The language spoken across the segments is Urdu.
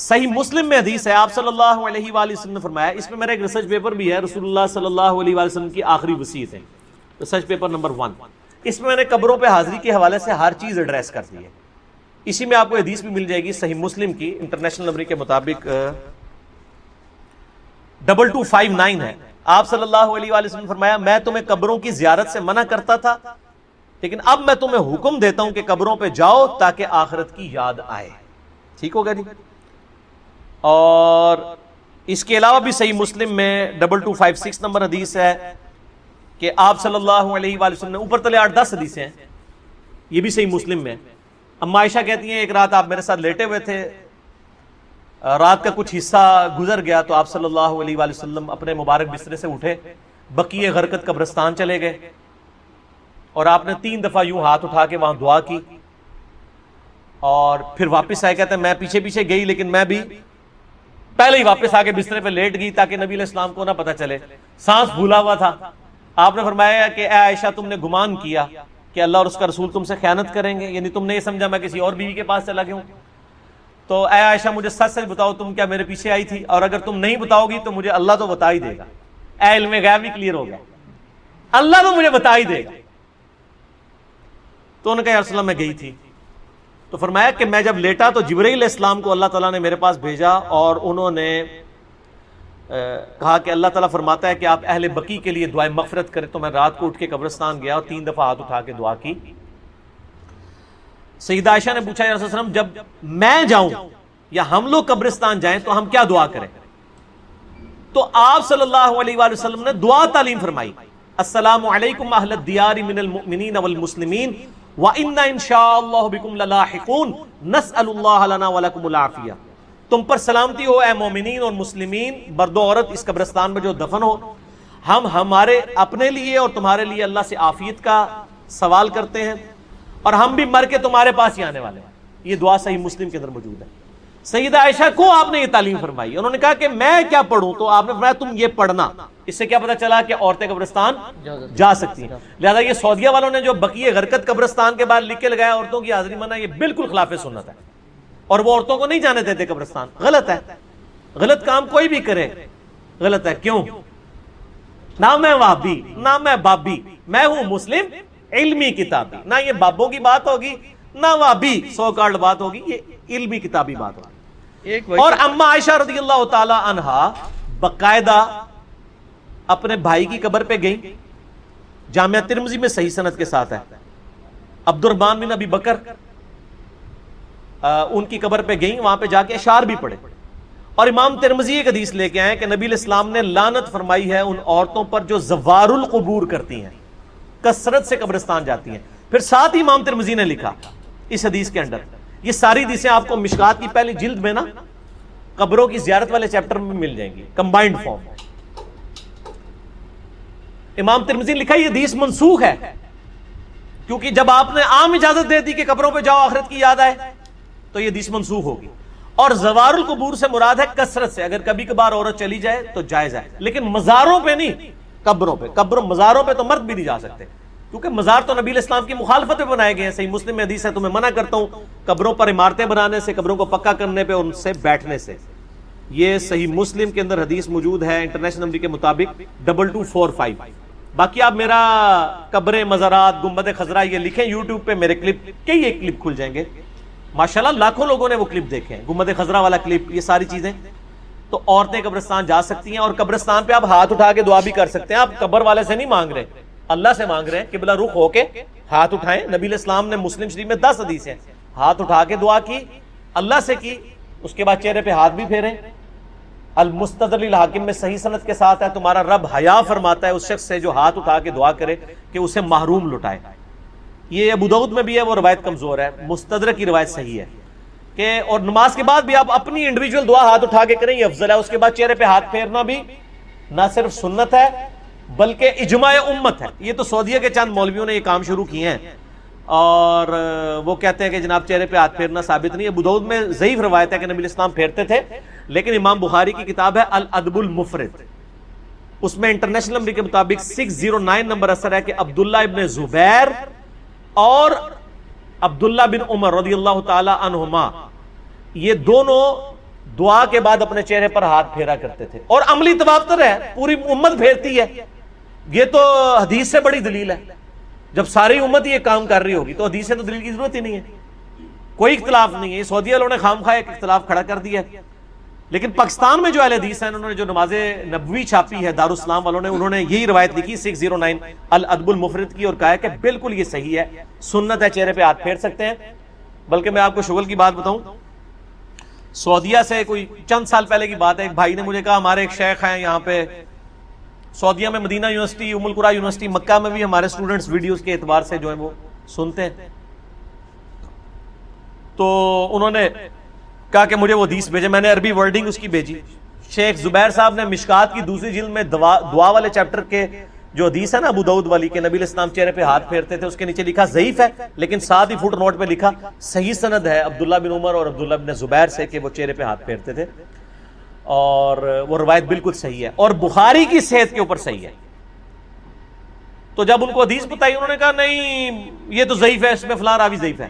صحیح مسلم میں حدیث ہے، آپ صلی اللہ علیہ وآلہ وسلم نے فرمایا، اس میں میرا ایک ریسرچ پیپر بھی ہے، رسول اللہ صلی اللہ علیہ وآلہ وسلم کی آخری وصیت ہے، ریسرچ پیپر نمبر 1۔ اس میں نے قبروں پہ حاضری کے حوالے سے ہر چیز ایڈریس کر دی ہے۔ اسی میں آپ کو حدیث بھی مل جائے گی صحیح مسلم کی، انٹرنیشنل نمبر کے مطابق 2259 ہے۔ آپ صلی اللہ علیہ وآلہ وسلم نے فرمایا، میں تمہیں قبروں کی زیارت سے منع کرتا تھا، لیکن اب میں تمہیں حکم دیتا ہوں کہ قبروں پہ جاؤ تاکہ آخرت کی یاد آئے۔ ٹھیک ہوگا جی؟ اور اس کے علاوہ بھی صحیح مسلم میں 2256 نمبر حدیث ہے کہ آپ صلی اللہ علیہ وآلہ وسلم نے، اوپر تلے 8-10 حدیثیں ہیں، یہ بھی صحیح مسلم میں۔ اما عائشہ کہتی ہیں ایک رات آپ میرے ساتھ لیٹے ہوئے تھے، رات کا کچھ حصہ گزر گیا تو آپ صلی اللہ علیہ وآلہ وسلم اپنے مبارک بسترے سے اٹھے، بقیع غرقد قبرستان چلے گئے، اور آپ نے 3 دفعہ یوں ہاتھ اٹھا کے وہاں دعا کی، اور پھر واپس آئے۔ کہتے ہیں میں پیچھے پیچھے گئی، لیکن میں بھی پہلے ہی واپس آ کے بسترے پہ لیٹ گئی تاکہ نبی علیہ السلام کو نہ پتہ چلے، سانس بھولا ہوا تھا۔ آپ نے فرمایا کہ اے عائشہ، تم نے گمان کیا کہ اللہ اور اس کا رسول تم سے خیانت کریں گے، یعنی تم نے یہ سمجھا میں کسی اور بیوی کے پاس چلا گیا ہوں، تو اے عائشہ مجھے سچ سچ بتاؤ، تم کیا میرے پیچھے آئی تھی؟ اور اگر تم نہیں بتاؤ گی تو مجھے اللہ تو بتا ہی دے گا۔ اے علم غیب بھی کلیئر ہو گیا، اللہ تو مجھے بتا ہی دے گا۔ تو انہوں نے کہا یا رسول اللہ میں گئی تھی۔ تو فرمایا کہ میں جب لیٹا تو جبرائیل علیہ السلام کو اللہ تعالیٰ نے میرے پاس بھیجا، اور انہوں نے کہا کہ اللہ تعالیٰ فرماتا ہے کہ آپ اہل بقیع کے لیے دعائے مغفرت کریں۔ تو میں رات کو اٹھ کے قبرستان گیا اور 3 دفعہ ہاتھ اٹھا کے دعا کی۔ سیدہ عائشہ نے پوچھا یا رسول اللہ علیہ وسلم، جب میں جاؤں یا ہم لوگ قبرستان جائیں تو ہم کیا دعا کریں؟ تو آپ صلی اللہ علیہ وآلہ وسلم نے دعا تعلیم فرمائی، السلام علیکم اہل الدیار من المؤمنین والمسلمین وَإِنَّا إِن شَاءَ اللَّهُ بِكُمْ لَلَاحِقُونَ نَسْأَلُ اللَّهَ لَنَا وَلَكُمُ الْعَافِيَةَ۔ تم پر سلامتی ہو اے مومنین اور مسلمین، مرد و عورت اس قبرستان میں جو دفن ہو، ہم ہمارے اپنے لیے اور تمہارے لیے اللہ سے عافیت کا سوال کرتے ہیں، اور ہم بھی مر کے تمہارے پاس ہی آنے والے ہیں۔ یہ دعا صحیح مسلم کے اندر موجود ہے۔ سیدہ عائشہ کو آپ نے یہ تعلیم فرمائی، انہوں نے کہا کہ میں کیا پڑھوں؟ تو آپ نے فرمایا تم یہ پڑھنا۔ اس سے کیا پتہ چلا کہ عورتیں قبرستان جا سکتی ہیں۔ لہذا یہ سعودیہ والوں نے جو بقیع غرقد قبرستان کے بعد لکھ کے لگایا عورتوں کی حاضری منع، یہ بالکل خلاف سنت ہے، اور وہ عورتوں کو نہیں جانے دیتے قبرستان۔ غلط ہے، غلط کام کوئی بھی کرے غلط ہے۔ کیوں؟ نہ میں وہابی نہ میں بابی، میں ہوں مسلم علمی کتابی۔ نہ یہ بابوں کی بات ہوگی نہ وہابی سو کارڈ بات ہوگی، یہ علمی کتابی بات ہوگی۔ اور اما عائشہ رضی اللہ تعالی عنہا باقاعدہ اپنے بھائی کی قبر پہ گئی، جامعہ ترمذی میں صحیح سند کے ساتھ ہے، عبد الرحمن بن ابی بکر ان کی قبر پہ گئیں، وہاں پہ جا کے اشعار بھی پڑھے، اور امام ترمذی ایک حدیث لے کے آئے کہ نبی علیہ السلام نے لعنت فرمائی ہے ان عورتوں پر جو زوار القبور کرتی ہیں، کثرت سے قبرستان جاتی ہیں۔ پھر ساتھ ہی امام ترمذی نے لکھا اس حدیث کے اندر، یہ ساری حدیثیں آپ کو مشکات کی پہلی جلد میں نا قبروں کی زیارت والے چیپٹر میں مل جائیں گی کمبائنڈ فارم۔ امام ترمذی نے لکھا یہ حدیث منسوخ ہے، کیونکہ جب آپ نے عام اجازت دے دی کہ قبروں پہ جاؤ آخرت کی یاد آئے تو یہ حدیث منسوخ ہوگی۔ اور زوار القبور سے مراد ہے کثرت سے، اگر کبھی کبھار عورت چلی جائے تو جائز ہے، لیکن مزاروں پہ نہیں، قبروں پہ۔ مزاروں پہ تو مرد بھی نہیں جا سکتے، کیونکہ مزار تو نبی علیہ السلام کی مخالفت میں بنائے گئے ہیں۔ صحیح مسلم میں حدیث ہے، تمہیں منع کرتا ہوں قبروں پر عمارتیں بنانے سے، قبروں کو پکا کرنے پہ، ان سے بیٹھنے سے۔ یہ صحیح مسلم کے اندر حدیث موجود ہے انٹرنیشنل نمبر کے مطابق 2245۔ باقی آپ میرا قبریں، مزارات، گنبد خضرا یہ لکھیں یوٹیوب پہ، میرے کلپ کئی ایک کلپ کھل جائیں گے، ماشاءاللہ لاکھوں لوگوں نے وہ کلپ دیکھے ہیں، گنبد خضرا والا کلپ، یہ ساری چیزیں۔ تو عورتیں قبرستان جا سکتی ہیں، اور قبرستان پہ آپ ہاتھ اٹھا کے دعا بھی کر سکتے ہیں۔ آپ قبر والے سے نہیں مانگ رہے، اللہ سے مانگ رہے ہیں، قبلہ رخ ہو کے ہاتھ اٹھائیں۔ نبی علیہ السلام نے مسلم شریف میں 10 حدیث ہیں، ہاتھ اٹھا کے دعا کی، اللہ سے کی، اس کے بعد چہرے پہ ہاتھ بھی پھیریں۔ المستدرک الحاکم میں صحیح سند کے ساتھ ہے، تمہارا رب حیا فرماتا ہے اس شخص سے جو ہاتھ اٹھا کے دعا کرے کہ اسے محروم لٹائے۔ یہ ابو داؤد میں بھی ہے، وہ روایت کمزور ہے، مستدرک کی روایت صحیح ہے کہ اور نماز کے بعد بھی آپ اپنی انڈیویجول دعا ہاتھ اٹھا کے کریں، یہ افضل ہے۔ اس کے بعد چہرے پہ ہاتھ پھیرنا بھی نہ صرف سنت ہے بلکہ اجماع امت ہے۔ یہ تو سعودیہ کے چند مولویوں نے یہ کام شروع کیے ہیں، اور وہ کہتے ہیں کہ جناب چہرے پہ ہاتھ پھیرنا ثابت نہیں ہے۔ ابو داؤد میں ضعیف روایت ہے کہ نبی علیہ السلام پھیرتے تھے، لیکن امام بخاری کی کتاب ہے الادب المفرد، اس میں انٹرنیشنل نمبر کے مطابق 609 نمبر اثر ہے کہ عبداللہ ابن زبیر اور عبداللہ بن عمر رضی اللہ تعالی عنہما، یہ دونوں دعا کے بعد اپنے چہرے پر ہاتھ پھیرا کرتے تھے، اور عملی تواتر ہے، پوری امت پھیرتی ہے، یہ تو حدیث سے بڑی دلیل ہے۔ جب ساری امت یہ کام کر رہی ہوگی تو حدیث سے تو دلیل کی ضرورت ہی نہیں ہے، کوئی اختلاف نہیں ہے۔ سعودیہ والوں نے خامخواہ ایک اختلاف کھڑا کر دیا، لیکن پاکستان میں جو اہل حدیث ہیں انہوں نے جو نماز نبوی چھاپی ہے دارالاسلام والوں نے، انہوں نے یہی روایت لکھی 609 الادب المفرد کی، اور کہا ہے کہ بالکل یہ صحیح ہے، سنت ہے، چہرے پہ ہاتھ پھیر سکتے ہیں۔ بلکہ میں آپ کو شغل کی بات بتاؤں، سعودیہ سے کوئی چند سال پہلے کی بات ہے، ایک بھائی نے مجھے کہا ہمارے ایک شیخ ہیں یہاں پہ سعودیہ میں، مدینہ یونیورسٹی، ام القریٰ یونیورسٹی مکہ میں بھی ہمارے اسٹوڈنٹس ویڈیوز کے اعتبار سے جو ہیں وہ سنتے ہیں، تو انہوں نے کہا کہ مجھے وہ حدیث بھیجے، میں نے عربی ورڈنگ اس کی بھیجی۔ شیخ زبیر صاحب نے مشکات کی دوسری جلد میں دعا والے چیپٹر کے جو حدیث ہے نا ابو داؤد والی کہ نبی علیہ السلام چہرے پہ ہاتھ پھیرتے تھے، اس کے نیچے لکھا ضعیف ہے، لیکن ساتھ ہی فٹ نوٹ پہ لکھا صحیح سند ہے عبداللہ بن عمر اور عبداللہ بن زبیر سے کہ وہ چہرے پہ ہاتھ پھیرتے تھے، اور وہ روایت بالکل صحیح ہے اور بخاری کی صحت کے اوپر صحیح ہے۔ تو جب ان کو حدیث بتائی انہوں نے کہا نہیں یہ تو ضعیف ہے، اس میں فلاں راوی ضعیف ہے۔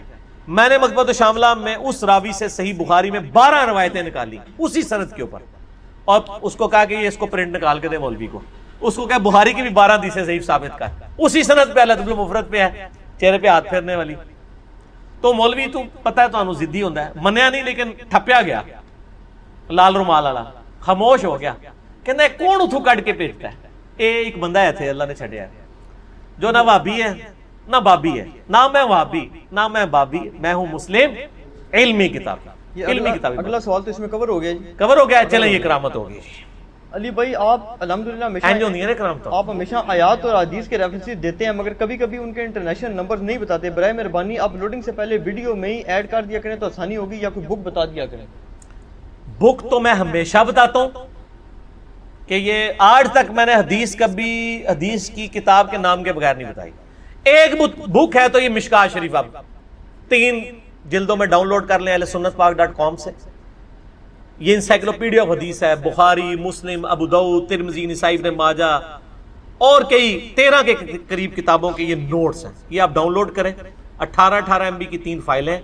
میں نے مکتبۃ شاملہ میں اس راوی سے صحیح بخاری میں 12 روایتیں نکالی اسی سند کے اوپر، اور اس کو کہا کہ یہ اس کو پرنٹ نکال کے دے مولوی کو، اس کو کہا بخاری کی بھی 12 حدیثیں ضعیف ثابت کر، اسی سند پہ الادب المفرد پہ ہے چہرے پہ ہاتھ پھیرنے والی۔ تو مولوی تو پتہ ہے تانوں ضدی ہوندا ہے، منیا نہیں لیکن ٹھپیا گیا لال رومال والا، خاموش ہو گیا، کہنا کون اتھوں کٹ کے بھیجتا ہے؟ ایک بندہ ہے تھے اللہ نے چھڑیا ہے جو نہ وہابی ہے نہ بابی ہے، نہ میں وہابی نہ میں بابی، میں ہوں مسلم، علمی کتاب، علمی کتاب۔ اگلا سوال تو اس میں کور ہو گیا جی، کور ہو گیا، چلیں یہ کرامت ہوگی۔ علی بھائی آپ الحمدللہ آپ ہمیشہ آیات اور حدیث کے ریفرنسز دیتے ہیں، مگر کبھی کبھی ان کے انٹرنیشنل نمبر نہیں بتاتے، برائے مہربانی آپ لوڈنگ سے پہلے ویڈیو میں ہی ایڈ کر دیا کریں تو آسانی ہوگی، یا کوئی بک بتا دیا کریں۔ بک تو میں ہمیشہ بتاتا ہوں کہ یہ آج تک میں نے حدیث کبھی حدیث کی کتاب کے نام کے بغیر نہیں بتائی۔ ایک بک ہے تو یہ مشکات شریف، آپ 3 جلدوں میں ڈاؤن لوڈ کر لیں ahlusunnatpak.com سے، یہ انسائکلوپیڈیا آف حدیث ہے، بخاری، مسلم، ابو داؤد، ترمذی، نسائی، ابن ماجہ اور کئی 13 کے قریب کتابوں کے یہ نوٹس ہیں، یہ آپ ڈاؤن لوڈ کریں، 18 MB کی 3 فائلیں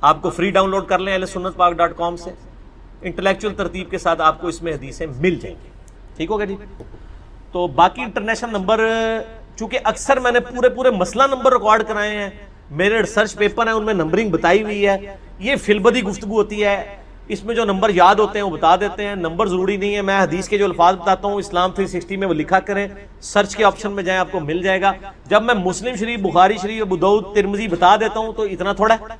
آپ کو فری ڈاؤن لوڈ کر لیں ahlusunnatpak.com سے، انٹلیکچوئل ترتیب کے ساتھ آپ کو اس میں حدیثیں مل جائیں گی، ٹھیک ہوگا جی۔ تو باقی انٹرنیشنل نمبر چونکہ اکثر میں نے پورے مسئلہ نمبر ریکارڈ کرائے ہیں، میرے ریسرچ پیپر ہیں ان میں نمبرنگ بتائی ہوئی ہے، یہ فی البدی گفتگو ہوتی ہے، اس میں جو نمبر یاد ہوتے ہیں وہ بتا دیتے ہیں، نمبر ضروری نہیں ہے، میں حدیث کے جو الفاظ بتاتا ہوں اسلام 360 میں وہ لکھا کریں، سرچ کے آپشن میں جائیں آپ کو مل جائے گا۔ جب میں مسلم شریف، بخاری شریف، ابو داؤد، ترمذی بتا دیتا ہوں تو اتنا تھوڑا ہے،